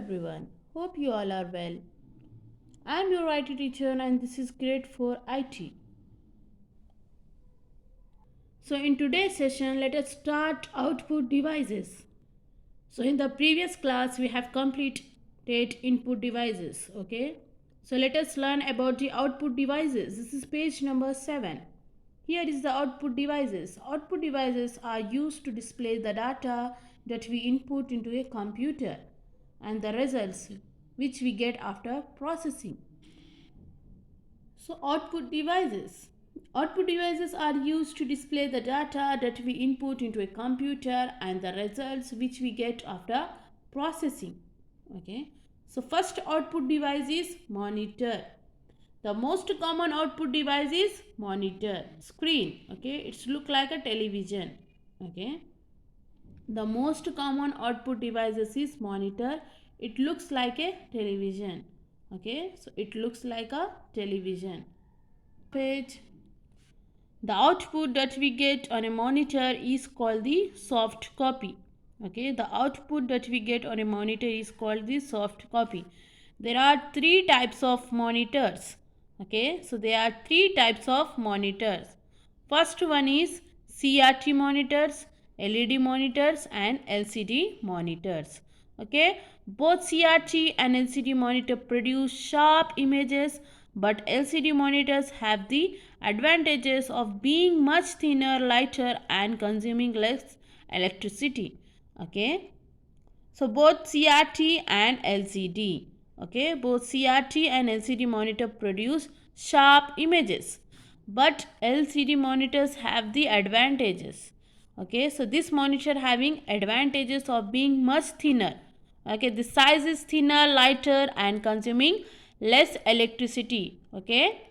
everyone. Hope you all are well. I am your IT teacher and this is grade 4 IT. So in today's session let us start output devices. So in the previous class we have completed input devices, okay? So let us learn about the output devices. This is page number 7. Here is the output devices. Output devices are used to display the data that we input into a computer and the results which we get after processing. So output devices. Output devices are used to display the data that we input into a computer and the results which we get after processing. Okay. So first output device is monitor. The most common output device is monitor. Screen. Okay. It's look like a television. Okay. The most common output devices is monitor. It looks like a television. Okay. So it looks like a television. Page. The output that we get on a monitor is called the soft copy. Okay, the output that we get on a monitor is called the soft copy. There are three types of monitors. Okay, so there are three types of monitors. First one is CRT monitors, LED monitors and LCD monitors. Okay, both CRT and LCD monitor produce sharp images, but LCD monitors have the advantages of being much thinner, lighter and consuming less electricity. Okay, so both CRT and LCD, okay, both CRT and LCD monitor produce sharp images, but LCD monitors have the advantages. Okay, so this monitor having advantages of being much thinner. Okay, the size is thinner, lighter and consuming less electricity. Okay.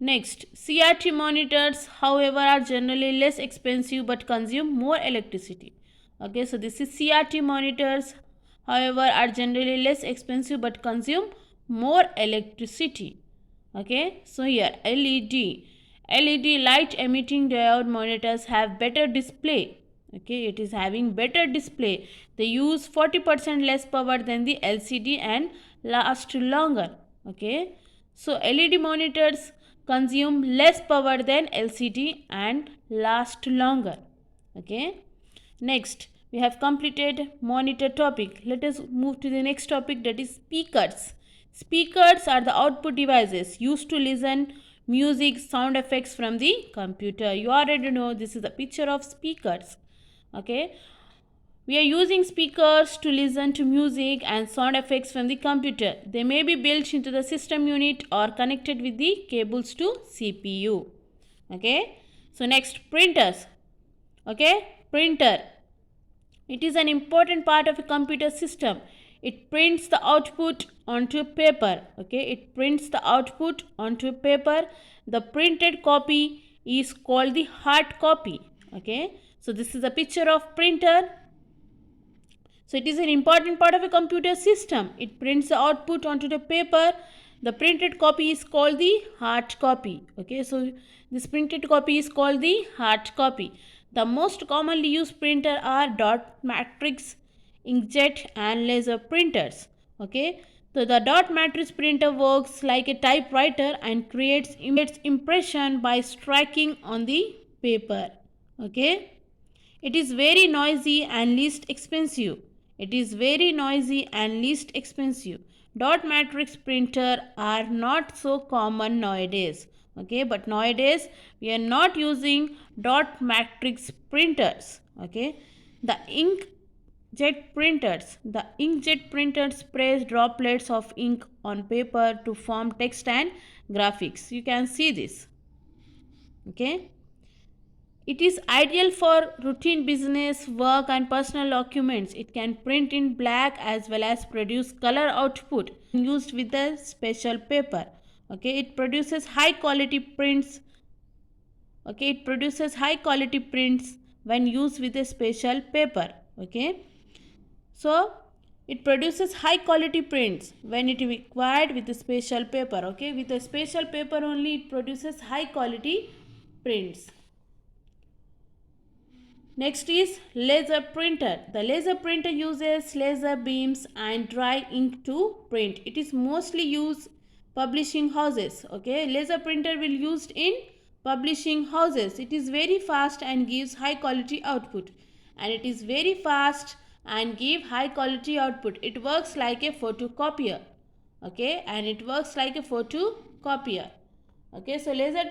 Next, CRT monitors, however, are generally less expensive but consume more electricity. Okay, so this is CRT monitors, however, are generally less expensive but consume more electricity. Okay, so here LED light emitting diode monitors have better display. Okay, it is having better display. They use 40% less power than the LCD and last longer. Okay, so LED monitors consume less power than LCD and last longer. Okay, next we have completed monitor topic. Let us move to the next topic, that is speakers. Speakers are the output devices used to listen music, sound effects from the computer. You already know this is a picture of speakers. Okay, we are using speakers to listen to music and sound effects from the computer. They may be built into the system unit or connected with the cables to CPU. Okay, so next, printers. Okay, printer. It is an important part of a computer system. It prints the output onto paper. Okay, it prints the output onto paper. The printed copy is called the hard copy. Okay, so this is a picture of printer. So it is an important part of a computer system. It prints the output onto the paper. The printed copy is called the hard copy. Okay, so this printed copy is called the hard copy. The most commonly used printer are dot matrix, inkjet and laser printers. Okay, so the dot matrix printer works like a typewriter and creates impression by striking on the paper. Okay, it is very noisy and least expensive. It is very noisy and least expensive. Dot matrix printer are not so common nowadays. Okay, but nowadays we are not using dot matrix printers. Okay, the inkjet printers. The inkjet printers sprays droplets of ink on paper to form text and graphics. You can see this. Okay. It is ideal for routine business, work and personal documents. It can print in black as well as produce color output used with a special paper. Okay, it produces high quality prints. Okay, it produces high quality prints when used with a special paper. Okay, so it produces high quality prints when it is required with a special paper. Okay, with a special paper only it produces high quality prints. Next is laser printer. The laser printer uses laser beams and dry ink to print. It is mostly used publishing houses. Okay, laser printer will used in publishing houses. It is very fast and gives high quality output. And it is very fast and give high quality output. It works like a photocopier. Okay, and it works like a photocopier. Okay, so laser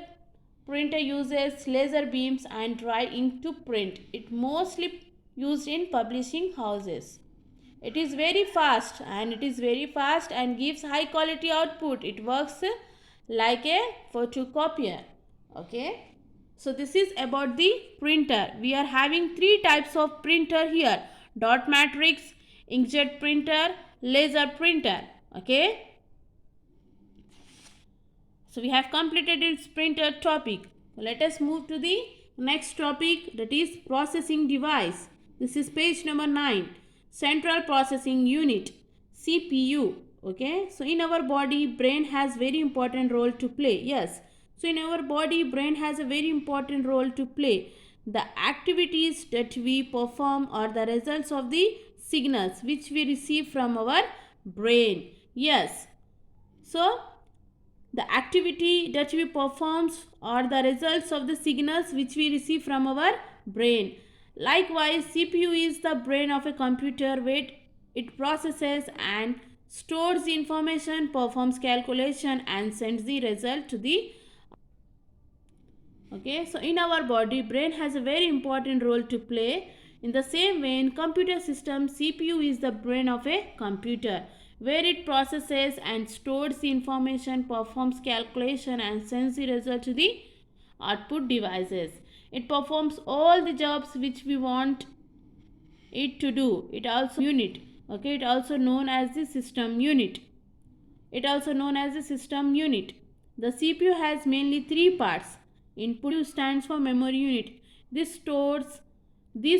printer uses laser beams and dry ink to print. It mostly used in publishing houses. It is very fast and gives high quality output. It works like a photocopier. Okay. So this is about the printer. We are having three types of printer here: dot matrix, inkjet printer, laser printer. Okay. So we have completed its printer topic. Let us move to the next topic, that is processing device. This is page number 9. Central processing unit, CPU. Okay. So in our body, brain has very important role to play. Yes. So in our body, brain has a very important role to play. The activities that we perform are the results of the signals which we receive from our brain. Yes. So the activity that we perform are the results of the signals which we receive from our brain. Likewise, CPU is the brain of a computer where it processes and stores the information, performs calculation and sends the result to the. Okay, so in our body, brain has a very important role to play. In the same way, in computer system, CPU is the brain of a computer, where it processes and stores the information, performs calculation and sends the result to the output devices. It performs all the jobs which we want it to do. It also unit. Okay, it also known as the system unit. The CPU has mainly three parts. Input stands for memory unit. This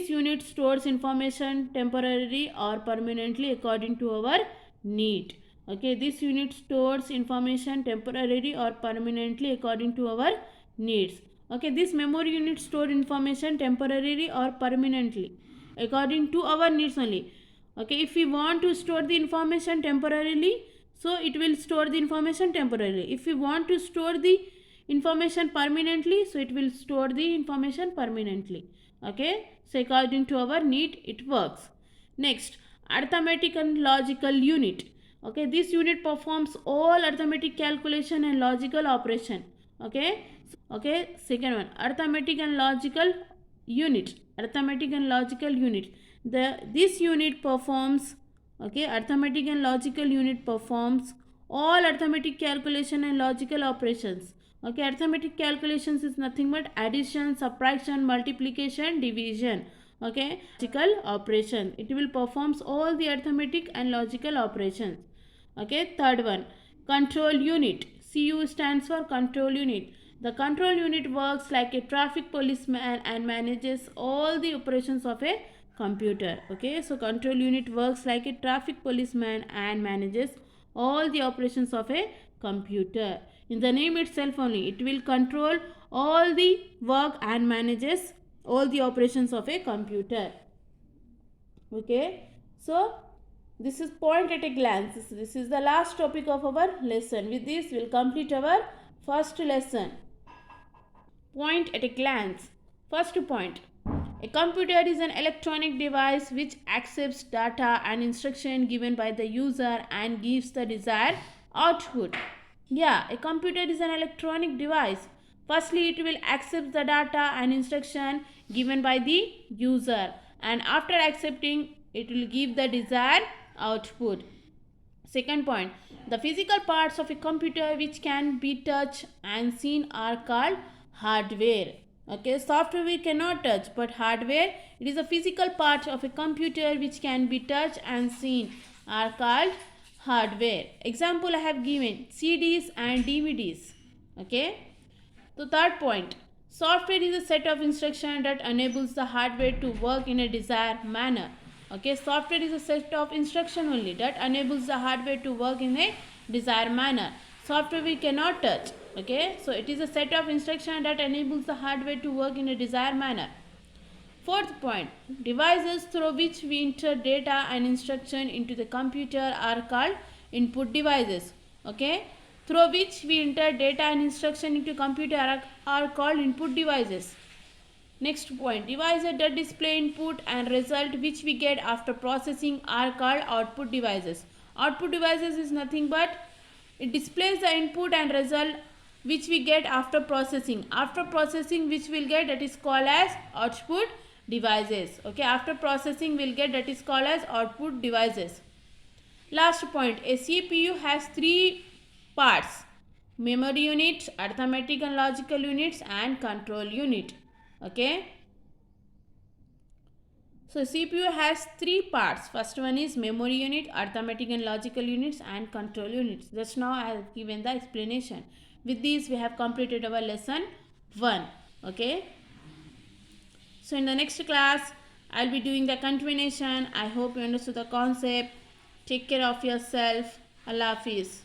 unit stores information temporarily or permanently according to our need. Okay, this unit stores information temporarily or permanently according to our needs. Okay, this memory unit store information temporarily or permanently according to our needs only. Okay, if we want to store the information temporarily, so it will store the information temporarily. If we want to store the information permanently, so it will store the information permanently. Okay, so according to our need it works. Next, arithmetic and logical unit. Okay, this unit performs all arithmetic calculation and logical operation. Okay, second one, arithmetic and logical unit. This unit performs, okay, arithmetic and logical unit performs all arithmetic calculation and logical operations. Okay, arithmetic calculations is nothing but addition, subtraction, multiplication, division. Okay, logical operation. It will performs all the arithmetic and logical operations. Okay, third one, control unit. CU stands for control unit. The control unit works like a traffic policeman and manages all the operations of a computer. Okay, so control unit works like a traffic policeman and manages all the operations of a computer. In the name itself only, it will control all the work and manages all the operations of a computer. Okay, so this is point at a glance. This is the last topic of our lesson. With this, we will complete our first lesson. Point at a glance. First point. A computer is an electronic device which accepts data and instruction given by the user and gives the desired output. Yeah, a computer is an electronic device. Firstly, it will accept the data and instruction given by the user, and after accepting, it will give the desired output. Second point, the physical parts of a computer which can be touched and seen are called hardware. Okay, software we cannot touch, but hardware, it is a physical part of a computer which can be touched and seen, are called hardware. Example I have given, CDs and DVDs. Okay. So third point, software is a set of instructions that enables the hardware to work in a desired manner. Okay, software is a set of instruction only that enables the hardware to work in a desired manner. Software we cannot touch. Okay, so it is a set of instruction that enables the hardware to work in a desired manner. Fourth point, devices through which we enter data and instruction into the computer are called input devices. Okay, through which we enter data and instruction into computer are called input devices. Next point, devices that display input and result which we get after processing are called output devices. Output devices is nothing but it displays the input and result which we get after processing. After processing which we'll get, that is called as output devices. Okay, after processing we'll get, that is called as output devices. Last point, a CPU has three parts: memory unit, arithmetic and logical units, and control unit. Okay, so CPU has three parts. First one is memory unit, arithmetic and logical units, and control units. Just now I have given the explanation. With this we have completed our lesson 1. Okay, so in the next class I'll be doing the continuation. I hope you understood the concept. Take care of yourself. Allah Hafiz.